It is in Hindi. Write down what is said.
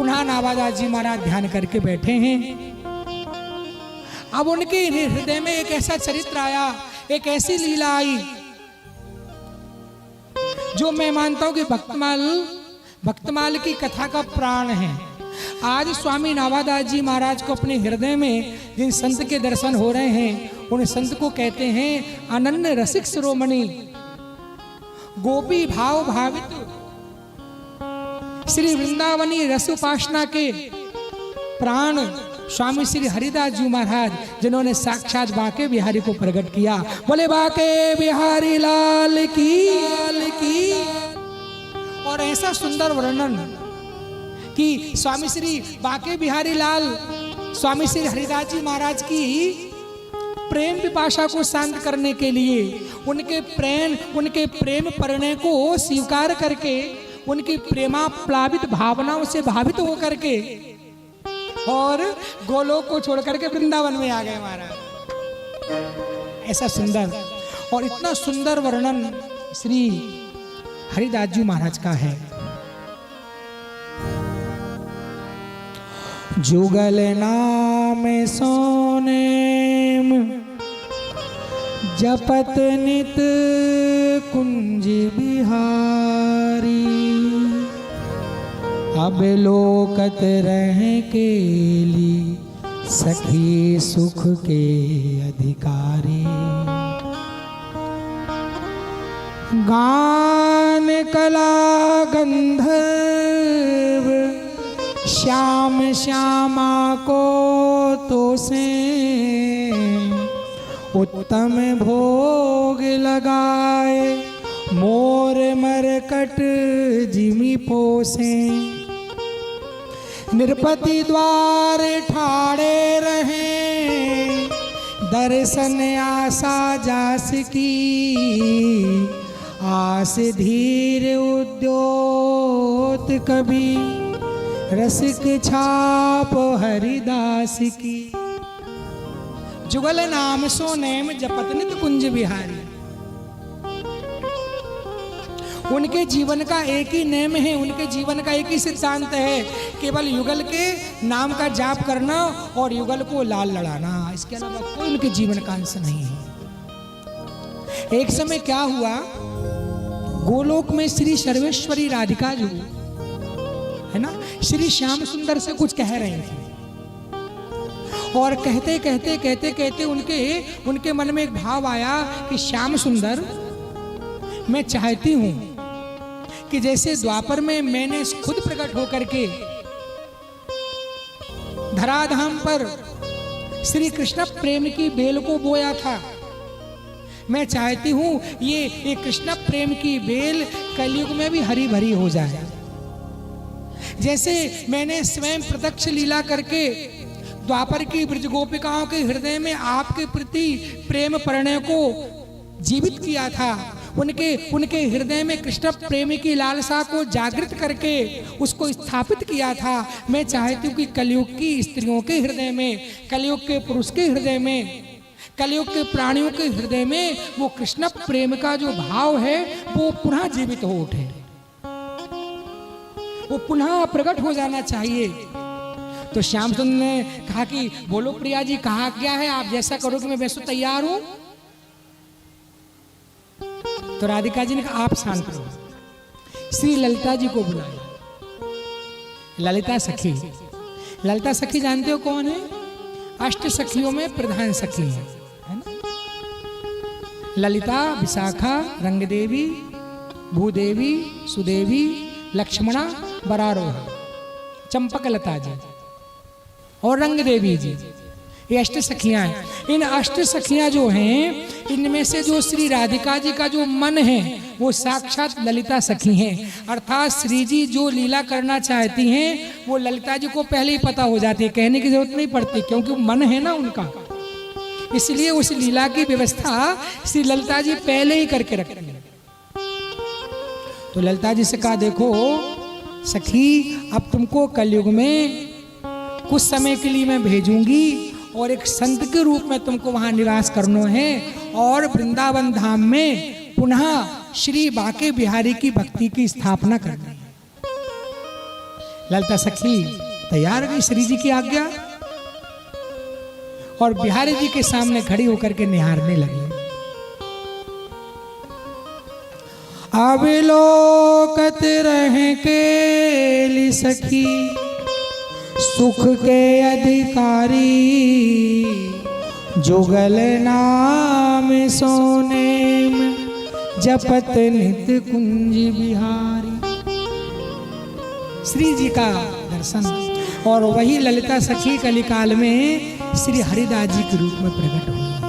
पुनः नावादास जी महाराज ध्यान करके बैठे हैं। अब उनके हृदय में एक ऐसा चरित्र आया, एक ऐसी लीला आई जो मैं मानता हूं कि भक्तमाल की कथा का प्राण है। आज स्वामी नावादास जी महाराज को अपने हृदय में जिन संत के दर्शन हो रहे हैं, उन संत को कहते हैं अनन्य रसिक शिरोमणि, गोपी भाव भावित श्री वृंदावनी रस उपासना के प्राण स्वामी श्री हरिदास जी महाराज, जिन्होंने साक्षात बाके बिहारी को प्रकट किया। बोले बाके बिहारी लाल की। और ऐसा सुंदर वर्णन कि स्वामी श्री बाके बिहारी लाल स्वामी श्री हरिदास जी महाराज की प्रेम पिपाशा को शांत करने के लिए, उनके प्रेम परिणय को स्वीकार करके, उनकी प्रेमा प्लावित भावनाओं से भावित होकर के और गोलोक को छोड़ करके वृंदावन में आ गए महाराज। ऐसा सुंदर और इतना सुंदर वर्णन श्री हरिदास जी महाराज का है। जुगल नाम सोनेम जपत नित कुंज बिहारी, अब लोकत रह के ली सखी सुख के अधिकारी। गान कला गंधर्व श्याम श्यामा को तो से, उत्तम भोग लगाए मोर मरकट जिमी पोसे। नृपति द्वार ठाड़े रहे दर्शन आशा जास की, आस धीर उद्योत कभी रसिक छाप हरिदास की। जुगल नाम सो नेम जपत नित कुंज बिहारी। उनके जीवन का एक ही नेम है, उनके जीवन का एक ही सिद्धांत है, केवल युगल के नाम का जाप करना और युगल को लाल लड़ाना, इसके अलावा कोई उनके जीवन का अंश नहीं है। एक समय क्या हुआ, गोलोक में श्री सर्वेश्वरी राधिका जो है ना, श्री श्याम सुंदर से कुछ कह रहे थे और कहते कहते उनके मन में एक भाव आया कि श्याम सुंदर, मैं चाहती हूं कि जैसे द्वापर में मैंने खुद प्रकट होकर के धराधाम पर श्री कृष्ण प्रेम की बेल को बोया था, मैं चाहती हूं ये कृष्ण प्रेम की बेल कलयुग में भी हरी भरी हो जाए। जैसे मैंने स्वयं प्रत्यक्ष लीला करके द्वापर की ब्रज गोपिकाओं के हृदय में आपके प्रति प्रेम परिणय को जीवित किया था, उनके हृदय में कृष्ण प्रेम की लालसा को जागृत करके उसको स्थापित किया था। मैं चाहती हूँ कि कलयुग की स्त्रियों के हृदय में, कलयुग के पुरुष के हृदय में, कलयुग के प्राणियों के हृदय में वो कृष्ण प्रेम का जो भाव है वो पुनः जीवित हो उठे, वो पुनः प्रकट हो जाना चाहिए। तो श्याम सुंदर ने कहा कि बोलो प्रिया जी, कहा क्या है, आप जैसा करोगे मैं वैसे तैयार हूं। तो राधिका जी ने कहा आप शांत रहो। श्री ललिता जी को बुलाया। ललिता सखी, ललिता सखी जानते हो कौन है? अष्ट सखियों में प्रधान सखी है ना। ललिता, विशाखा, रंगदेवी, भूदेवी, सुदेवी, लक्ष्मणा, बरारोहा, चंपकलता जी और रंग देवी जी, ये अष्ट सखियां हैं। इन अष्ट सखियां जो हैं, इनमें से जो श्री राधिका जी का जो मन है वो साक्षात ललिता सखी हैं। अर्थात श्री जी जो लीला करना चाहती हैं वो ललिता जी को पहले ही पता हो जाती है, कहने की जरूरत नहीं पड़ती, क्योंकि मन है ना उनका। इसलिए उस लीला की व्यवस्था श्री ललिता जी पहले ही करके रखती हैं। तो ललिता जी से कहा, देखो सखी, अब तुमको कलयुग में कुछ समय के लिए मैं भेजूंगी और एक संत के रूप में तुमको वहां निवास करना है और वृंदावन धाम में पुनः श्री बाके बिहारी की भक्ति की स्थापना करनी है। ललिता सखी तैयार हो गई श्री जी की आज्ञा और बिहारी जी के सामने खड़ी होकर के निहारने लगी। अविलोकत रहे केली सखी सुख के अधिकारी, जुगल नाम सोने में जपत नित कुंज बिहारी। श्री जी का दर्शन और वही ललिता सखी कलिकाल में श्री हरिदास जी के रूप में प्रकट हुई।